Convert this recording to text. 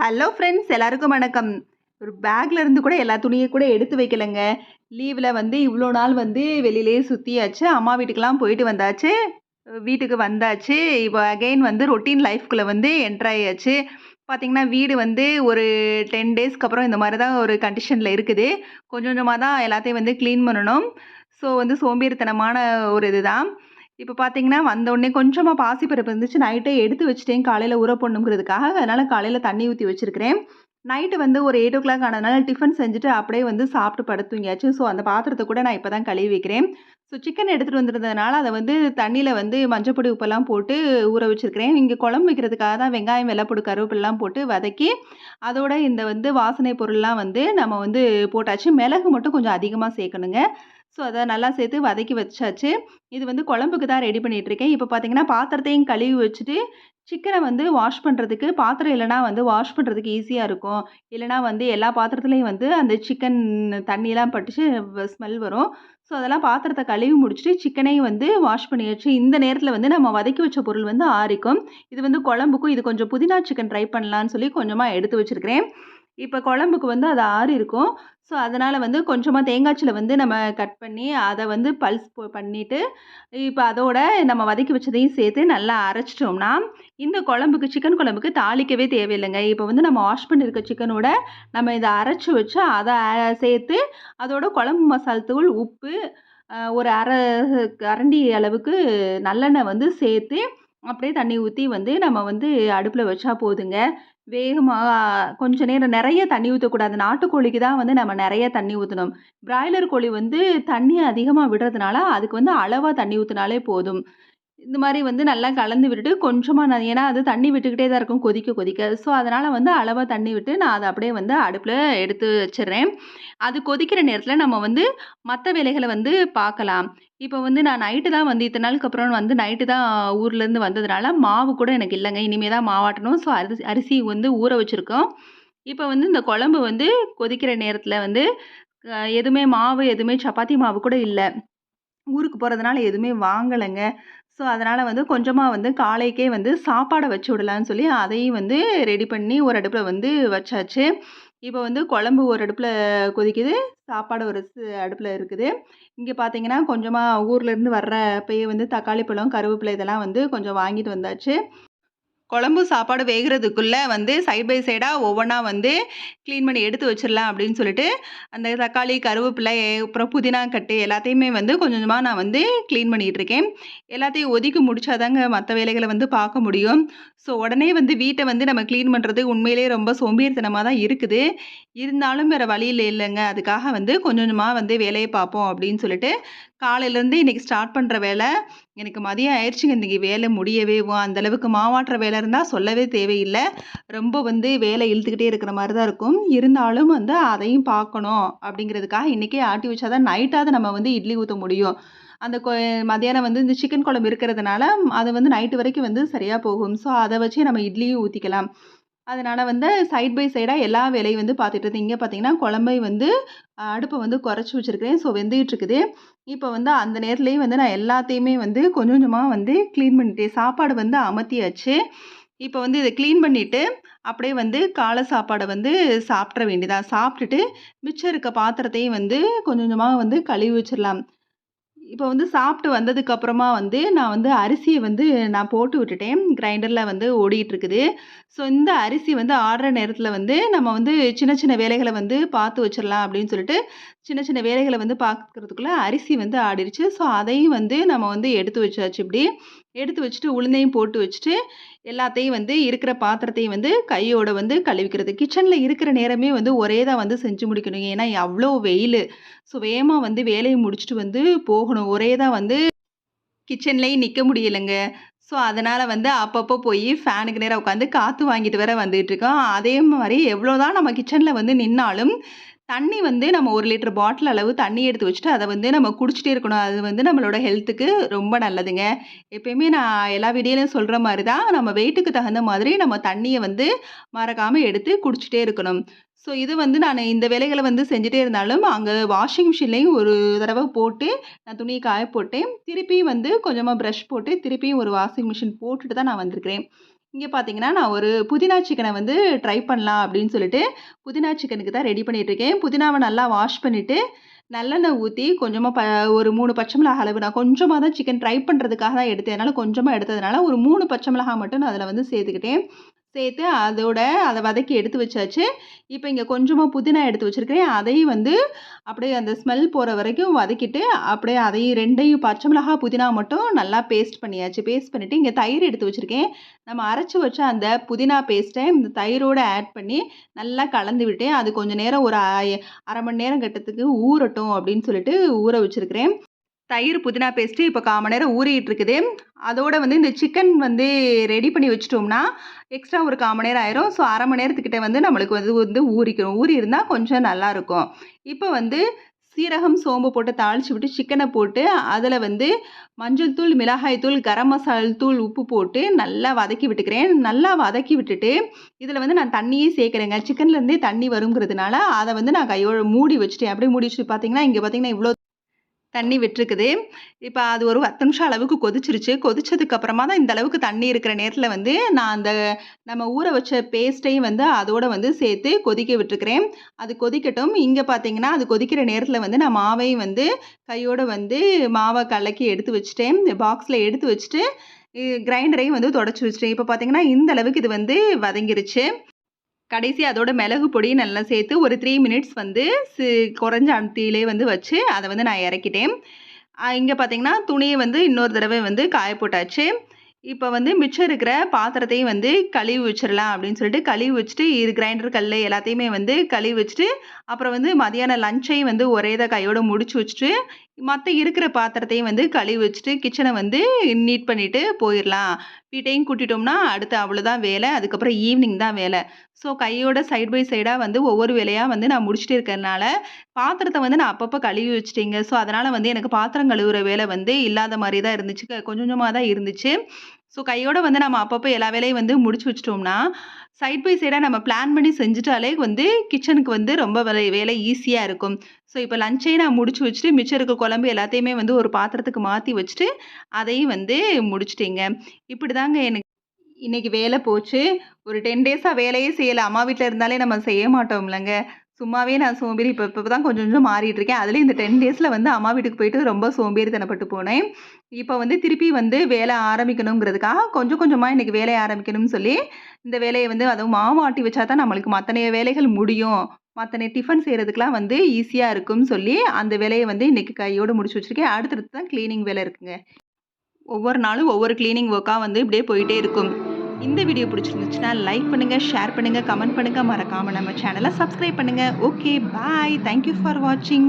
Hello friends, எல்லாருக்கும் வணக்கம். ஒரு பேக்ல இருந்து கூட எல்லா துணிய கூட எடுத்து வைக்கலங்க. லீவ்ல வந்து இவ்ளோ நாள் வந்து வெளியிலேயே சுத்தியாச்சு. அம்மா வீட்டுக்கெல்லாம் போயிட்டு வந்தாச்சு. வீட்டுக்கு வந்தாச்சு. இப்போ அகைன் வந்து ரொட்டீன் லைஃப்குள்ள வந்து என்டர் ஆயாச்சு. பார்த்தீங்கன்னா, வீடு வந்து ஒரு 10 டேஸ்க்கு அப்புறம் இந்த மாரி தான் ஒரு கண்டிஷன்ல இருக்குது. கொஞ்சம் கொஞ்சமா தான் எல்லாத்தையும் வந்து கிளீன் பண்ணணும். ஸோ வந்து சோம்பேறித்தனமான ஒரு இதுதான். இப்ப பார்த்தீங்கன்னா, வந்தவுடனே கொஞ்சமா பாசிப்பருப்பு இருந்துச்சு. நைட்டே எடுத்து வச்சுட்டேன். காலையில ஊற போடணுங்கிறதுக்காக. அதனால காலையில தண்ணி ஊத்தி வச்சிருக்கிறேன். நைட்டு வந்து ஒரு 8:00 ஆனதுனால டிஃபன் செஞ்சுட்டு அப்படியே வந்து சாப்பிட்டு படுத்து தூங்கியாச்சு. ஸோ அந்த பாத்திரத்த கூட நான் இப்ப தான் கழுவி வைக்கிறேன். ஸோ சிக்கன் எடுத்துட்டு வந்திருந்ததுனால, அத வந்து தண்ணீல வந்து மஞ்சள் பொடி, உப்பெல்லாம் போட்டு ஊற வச்சிருக்கிறேன். இங்க குழம்பு வைக்கிறதுக்காக தான் வெங்காயம், வெள்ளைப்பூடு, கருவேப்பிலலாம் போட்டு வதக்கி, அதோட இந்த வந்து வாசனை பொருள்லாம் வந்து நம்ம வந்து போட்டாச்சு. மிளகு மட்டும் கொஞ்சம் அதிகமா சேர்க்கணுங்க. ஸோ அத நல்லா சேர்த்து வதக்கி வச்சாச்சு. இது வந்து குழம்புக்கு தான் ரெடி பண்ணிட்டுருக்கேன். இப்ப பார்த்தீங்கன்னா, பாத்திரத்தையும் கழுவி வச்சுட்டு, சிக்கன வந்து வாஷ் பண்றதுக்கு பாத்திரம் இல்லன்னா வந்து வாஷ் பண்றதுக்கு ஈஸியா இருக்கும். இல்லன்னா வந்து எல்லா பாத்திரத்துலயும் வந்து அந்த சிக்கன் தண்ணிலாம் பட்டுச்சு ஸ்மெல் வரும். ஸோ அதெல்லாம் பாத்திரத்த கழுவி முடிச்சுட்டு, சிக்கனையும் வந்து வாஷ் பண்ணியாச்சு. இந்த நேரத்தில வந்து நம்ம வதக்கி வச்ச பொருள் வந்து ஆறிக்கும். இது வந்து குழம்புக்கும் இது கொஞ்சம் புதினா சிக்கன் ட்ரை பண்ணலான்னு சொல்லி கொஞ்சமா எடுத்து வச்சிருக்கிறேன். இப்ப குழம்புக்கு வந்து அது ஆறியிருக்கும். ஸோ அதனால வந்து கொஞ்சமா தேங்காய்ச்சில வந்து நம்ம கட் பண்ணி, அத வந்து பல்ஸ் பண்ணிட்டு, இப்ப அதோட நம்ம வதக்கி வச்சதையும் சேர்த்து நல்லா அரைச்சுட்டோம்னா, இந்த குழம்புக்கு சிக்கன் குழம்புக்கு தாளிக்கவே தேவையில்லங்க. இப்ப வந்து நம்ம வாஷ் பண்ணியிருக்க சிக்கனோட நம்ம இத அரைச்சு வச்சு அத சேர்த்து, அதோட குழம்பு மசால் தூள், உப்பு, ஒரு 1/2 கரண்டி அளவுக்கு நல்லெண்ணெய் வந்து சேர்த்து, அப்படியே தண்ணி ஊத்தி வந்து நம்ம வந்து அடுப்புல வச்சா போதுங்க. வேகமா கொஞ்ச நேரம் நெறைய தண்ணி ஊத்தக்கூடாது. நாட்டுக்கோழிக்கு தான் வந்து நம்ம நெறைய தண்ணி ஊத்தணும். பிராய்லர் கோழி வந்து தண்ணி அதிகமா விடுறதுனால, அதுக்கு வந்து அளவா தண்ணி ஊத்துனாலே போதும். இந்த மாரி வந்து நல்லா கலந்து விட்டுட்டு, கொஞ்சமா நான் ஏன்னா அது தண்ணி விட்டுக்கிட்டே தான் இருக்கும் கொதிக்க கொதிக்க. ஸோ, அதனால வந்து அளவா தண்ணி விட்டு நான் அத அப்படியே வந்து அடுப்புல எடுத்து வச்சுர்றேன். அது கொதிக்கிற நேரத்தில நம்ம வந்து மத்த வேலைகள வந்து பார்க்கலாம். இப்ப வந்து நான் நைட்டு தான் வந்து இத்தன நாளுக்கு அப்புறம் வந்து நைட்டு தான் ஊர்லேருந்து வந்ததுனால, மாவு கூட எனக்கு இல்லங்க. இனிமே தான் மாவாட்டணும். ஸோ, அரிசி வந்து ஊற வச்சிருக்கோம். இப்ப வந்து இந்த குழம்பு வந்து கொதிக்கிற நேரத்தில வந்து எதுவுமே மாவு எதுவுமே சப்பாத்தி மாவு கூட இல்ல. ஊருக்கு போறதுனால எதுவுமே வாங்கலங்க. ஸோ, அதனால வந்து கொஞ்சமா வந்து காலைக்கே வந்து சாப்பாட வச்சு விடலான்னு சொல்லி, அதையும் வந்து ரெடி பண்ணி ஒரு அடுப்புல வந்து வச்சாச்சு. இப்ப வந்து குழம்பு ஒரு அடுப்புல கொதிக்குது. சாப்பாடு ஒரு அடுப்புல இருக்குது. இங்க பார்த்தீங்கன்னா, கொஞ்சமா ஊர்லேருந்து வர்ற அப்பயே வந்து தக்காளி பழம், கருவேப்பிலை இதெல்லாம் வந்து கொஞ்சம் வாங்கிட்டு வந்தாச்சு. குழம்பு, சாப்பாடு வேகுறதுக்குள்ள வந்து சைட் பை சைடா ஒவ்வொன்னா வந்து கிளீன் பண்ணி எடுத்து வச்சிரலாம் அப்படின்னு சொல்லிட்டு, அந்த தக்காளி, கருவேப்பிலை, அப்புறம் புதினா கட்டு எல்லாத்தையுமே வந்து கொஞ்சம் கொஞ்சமா நான் வந்து கிளீன் பண்ணிட்டுருக்கேன். எல்லாத்தையும் ஒதுக்கி முடிச்சா தாங்க மத்த வேலைகள வந்து பார்க்க முடியும். ஸோ உடனே வந்து வீட்ட வந்து நம்ம கிளீன் பண்றது உண்மையிலேயே ரொம்ப சோம்பேறித்தனமா தான் இருக்குது. இருந்தாலும் வேற வழி இல்லங்க. அதுக்காக வந்து கொஞ்சம் கொஞ்சமா வந்து வேலைய பார்ப்போம் அப்படின்னு சொல்லிட்டு, காலையிலேருந்து இன்னைக்கு ஸ்டார்ட் பண்ற வேல எனக்கு மதியம் ஆயிடுச்சுங்க. இன்னைக்கு வேலை முடியவேவும். அந்த அளவுக்கு மாவாட்டுற வேலை இருந்தா சொல்லவே தேவையில்ல. ரொம்ப வந்து வேலை இழுத்துக்கிட்டே இருக்கிற மாரி தான் இருக்கும். இருந்தாலும் வந்து அதையும் பார்க்கணும் அப்படிங்கிறதுக்காக இன்னைக்கே ஆட்டி வச்சா தான் நைட்டாவது நம்ம வந்து இட்லி ஊத்த முடியும். அந்த மதியானம் வந்து இந்த சிக்கன் குழம்பு இருக்கிறதுனால, அது வந்து நைட்டு வரைக்கும் வந்து சரியா போகும். ஸோ அத வச்சு நம்ம இட்லியும் ஊத்திக்கலாம். அதனால வந்து சைட் பை சைடா எல்லா வேலையும் வந்து பார்த்துட்டு இருந்தேன். இங்க பார்த்தீங்கன்னா, குழம்பை வந்து அடுப்ப வந்து குறைச்சு வச்சிருக்கிறேன். ஸோ வெந்துகிட்டு இருக்குது. இப்ப வந்து அந்த நேரத்திலேயே வந்து நான் எல்லாத்தையுமே வந்து கொஞ்சம் கொஞ்சமா வந்து கிளீன் பண்ணிட்டேன். சாப்பாடு வந்து அமர்த்தியாச்சு. இப்ப வந்து இத கிளீன் பண்ணிட்டு, அப்படியே வந்து காலை சாப்பாட வந்து சாப்ட்ற வேண்டியதான். சாப்ட்டுட்டு மிச்சம் இருக்க பாத்திரத்தையும் வந்து கொஞ்சம் கொஞ்சமா வந்து கழுவி வச்சிரலாம். இப்ப வந்து சாப்பிட்டு வந்ததுக்கு அப்புறமா வந்து, நான் வந்து அரிசிய வந்து நான் போட்டு விட்டுட்டேன். கிரைண்டர்ல வந்து ஓடிட்டு இருக்குது. ஸோ இந்த அரிசி வந்து ஆடுற நேரத்தில வந்து, நம்ம வந்து சின்ன சின்ன வேலைகள வந்து பார்த்து வச்சிரலாம் அப்படின்னு சொல்லிட்டு, சின்ன சின்ன வேலைகள வந்து பார்க்கறதுக்குள்ள அரிசி வந்து ஆடிருச்சு. ஸோ அதையும் வந்து நம்ம வந்து எடுத்து வச்சாச்சு இப்படி. எடுத்து வச்சுட்டு உளுந்தையும் போட்டு வச்சுட்டு, எல்லாத்தையும் வந்து இருக்கிற பாத்திரத்தையும் வந்து கையோட வந்து கழுவிக்கிறது. கிச்சன்ல இருக்கிற நேரமே வந்து ஒரே தான் வந்து செஞ்சு முடிக்கணும். ஏன்னா அவ்ளோ வெயிலு. ஸோ வேகமா வந்து வேலைய முடிச்சுட்டு வந்து போகணும். ஒரே தான் வந்து கிச்சன்லயே நிக்க முடியலங்க. ஸோ அதனால வந்து அப்பப்போ போயி ஃபேனுக்கு நேரா உட்காந்து காத்து வாங்கிட்டு வேற வந்துட்டுருக்கோம். அதே மாரி எவ்வளோதான் நம்ம கிச்சன்ல வந்து நின்னாலும், தண்ணி வந்து நம்ம 1 லிட்டர் பாட்டில் அளவு தண்ணி எடுத்து வச்சுட்டு, அத வந்து நம்ம குடிச்சிட்டே இருக்கணும். அது வந்து நம்மளோட ஹெல்த்துக்கு ரொம்ப நல்லதுங்க. எப்பயுமே நான் எல்லா வீடியோலயும் சொல்ற மாரி தான், நம்ம வெயிட்டுக்கு தகுந்த மாதிரி நம்ம தண்ணிய வந்து மறக்காம எடுத்து குடிச்சிட்டே இருக்கணும். ஸோ இது வந்து நானு இந்த வேலைகள வந்து செஞ்சுட்டே இருந்தாலும், அங்க வாஷிங் மிஷின்லயும் ஒரு தடவ போட்டு நான் துணிய காய போட்டேன். திருப்பியும் வந்து கொஞ்சமா பிரஷ் போட்டு, திருப்பியும் ஒரு வாஷிங் மிஷின் போட்டுட்டு தான் நான் வந்திருக்கிறேன். இங்கே பார்த்தீங்கன்னா, நான் ஒரு புதினா சிக்கன வந்து ட்ரை பண்ணலாம் அப்படின்னு சொல்லிட்டு, புதினா சிக்கனுக்கு தான் ரெடி பண்ணிட்டுருக்கேன். புதினாவ நல்லா வாஷ் பண்ணிட்டு, நல்லெண்ணெய் ஊத்தி கொஞ்சமா ஒரு 3 பச்சை மிளகாய் அளவு நான் கொஞ்சமா தான் சிக்கன் ட்ரை பண்ணுறதுக்காக தான் எடுத்தேன். அதனால கொஞ்சமா எடுத்ததுனால, ஒரு 3 பச்சை மிளகாய் மட்டும் நான் அதில வந்து சேர்த்துக்கிட்டேன். சேர்த்து அத வதக்கி எடுத்து வச்சாச்சு. இப்ப இங்க கொஞ்சமா புதினா எடுத்து வச்சிருக்கிறேன். அதையும் வந்து அப்படியே அந்த ஸ்மெல் போற வரைக்கும் வதக்கிட்டு, அப்படியே அதையும் 2யும் பச்சை மிளகா, புதினா மட்டும் நல்லா பேஸ்ட் பண்ணியாச்சு. பேஸ்ட் பண்ணிட்டு இங்க தயிர் எடுத்து வச்சிருக்கேன். நம்ம அரைச்சு வச்ச அந்த புதினா பேஸ்ட்ட இந்த தயிரோட ஆட் பண்ணி நல்லா கலந்து விட்டு, அது கொஞ்சம் நேரம் ஒரு 1/2 மணி நேரம் கட்டத்துக்கு ஊறட்டும் அப்படின்னு சொல்லிட்டு ஊற வச்சிருக்கிறேன். தயிர், புதினா பேஸ்ட்டு இப்போ 1/4 மணி நேரம் ஊறிட்டு இருக்குது. அதோட வந்து இந்த சிக்கன் வந்து ரெடி பண்ணி வச்சுட்டோம்னா, எக்ஸ்ட்ரா ஒரு 1/4 மணி நேரம் ஆயிரும். ஸோ 1/2 மணி நேரத்துக்கிட்ட வந்து நம்மளுக்கு வந்து ஊறிக்கும். ஊறி இருந்தா கொஞ்சம் நல்லாருக்கும். இப்போ வந்து சீரகம், சோம்பு போட்டு தாளிச்சு விட்டு சிக்கன போட்டு, அதில வந்து மஞ்சள் தூள், மிளகாய் தூள், கரம் மசால் தூள், உப்பு போட்டு நல்லா வதக்கி விட்டுக்கிறேன். நல்லா வதக்கி விட்டுட்டு, இதில வந்து நான் தண்ணியே சேர்க்கிறேங்க. சிக்கன்லேருந்தே தண்ணி வருங்கிறதுனால, அத வந்து நான் கையோட மூடி வச்சுட்டேன். அப்படியே மூடி வச்சுட்டு பார்த்தீங்கன்னா, இங்க பார்த்தீங்கன்னா இவ்ளோ தண்ணி விட்டுருக்குது. இப்ப அது ஒரு 10 நிமிஷம் அளவுக்கு கொதிச்சிருச்சு. கொதிச்சதுக்கு அப்புறமா தான் இந்த அளவுக்கு தண்ணி இருக்கிற நேரத்தில வந்து, நான் அந்த நம்ம ஊற வச்ச பேஸ்ட்டையும் வந்து அதோட வந்து சேர்த்து கொதிக்க விட்டுருக்கிறேன். அது கொதிக்கட்டும். இங்க பார்த்தீங்கன்னா, அது கொதிக்கிற நேரத்தில வந்து நான் மாவையும் வந்து கையோட வந்து மாவ கலக்கி எடுத்து வச்சுட்டேன். பாக்ஸ்ல எடுத்து வச்சுட்டு, கிரைண்டரையும் வந்து தொடச்சு வச்சுட்டேன். இப்ப பார்த்தீங்கன்னா, இந்த அளவுக்கு இது வந்து வதங்கிருச்சு. கடைசியா அதோட மிளகு பொடி நல்லா சேர்த்து ஒரு 3 மினிட்ஸ் வந்து குறைஞ்ச தீயிலே வந்து வச்சு அத வந்து நான் இறக்கிட்டேன். இங்க பார்த்தீங்கன்னா, துணிய வந்து இன்னொரு தடவை வந்து காய போட்டாச்சு. இப்ப வந்து மிச்சம் இருக்கிற பாத்திரத்தையும் வந்து கழுவி வச்சிரலாம் அப்படின்னு சொல்லிட்டு கழுவி வச்சுட்டு, கிரைண்டர் கல்லு எல்லாத்தையுமே வந்து கழுவி வச்சுட்டு, அப்புறம் வந்து மதியான லஞ்சையும் வந்து ஒரே கையோட முடிச்சு வச்சுட்டு, மத்த இருக்கிற பாத்திரத்தையும் வந்து கழுவி வச்சுட்டு, கிச்சன வந்து நீட் பண்ணிட்டு போயிரலாம். வீட்டையும் கூட்டிட்டோம்னா, அடுத்து அவ்வளோதான் வேலை. அதுக்கப்புறம் ஈவினிங் தான் வேலை. ஸோ கையோட சைட் பை சைடா வந்து ஒவ்வொரு வேலையா வந்து நான் முடிச்சுட்டே இருக்கிறனால, பாத்திரத்த வந்து நான் அப்பப்ப கழுவி வச்சுட்டேங்க. ஸோ அதனால வந்து எனக்கு பாத்திரம் கழுவுற வேலை வந்து இல்லாத மாரி தான் இருந்துச்சு. கொஞ்சம் கொஞ்சமா தான் இருந்துச்சு. ஸோ கையோட வந்து நம்ம அப்பப்போ எல்லா வேலையும் வந்து முடிச்சு வச்சுட்டோம்னா, சைட் பை சைடா நம்ம பிளான் பண்ணி செஞ்சுட்டாலே வந்து கிச்சனுக்கு வந்து ரொம்ப வேலை ஈஸியா இருக்கும். ஸோ இப்போ லஞ்சையும் நான் முடிச்சு வச்சுட்டு, மிச்சம் இருக்க குழம்பு எல்லாத்தையுமே வந்து ஒரு பாத்திரத்துக்கு மாத்தி வச்சுட்டு, அதையும் வந்து முடிச்சுட்டேங்க. இப்படிதாங்க எனக்கு இன்னைக்கு வேலை போச்சு. ஒரு 10 டேஸா வேலையே செய்யல. அம்மா வீட்ல இருந்தாலே நம்ம செய்ய மாட்டோம்லங்க. சும்மாவே நான் சோம்பேறி இப்ப தான் கொஞ்சம் கொஞ்சம் மாறிட்டு இருக்கேன். அதுலயும் இந்த 10 டேஸ்ல வந்து அம்மா வீட்டுக்கு போயிட்டு ரொம்ப சோம்பேறித்தனப்பட்டு போனேன். இப்ப வந்து திருப்பி வந்து வேலை ஆரம்பிக்கணுங்கிறதுக்காக கொஞ்சம் கொஞ்சமா இன்னைக்கு வேலைய ஆரம்பிக்கணும்னு சொல்லி, இந்த வேலைய வந்து அதுவும் மாவு ஆட்டி வச்சா தான் நம்மளுக்கு மத்தனைய வேலைகள் முடியும். மத்தன டிஃபன் செய்றதுக்குலாம் வந்து ஈஸியா இருக்கும்னு சொல்லி, அந்த வேலைய வந்து இன்னைக்கு கையோட முடிச்சு வச்சிருக்கேன். அடுத்தடுத்து தான் கிளீனிங் வேலை இருக்குங்க. ஒவ்வொரு நாளும் ஒவ்வொரு கிளீனிங் ஒர்க்கா வந்து இப்படியே போயிட்டே இருக்கும். இந்த வீடியோ பிடிச்சிருந்துச்சுன்னா லைக் பண்ணுங்க, ஷேர் பண்ணுங்க, கமெண்ட் பண்ணுங்க. மறக்காம நம்ம சேனலை சப்ஸ்கிரைப் பண்ணுங்க. Okay, bye. Thank you for வாட்சிங்.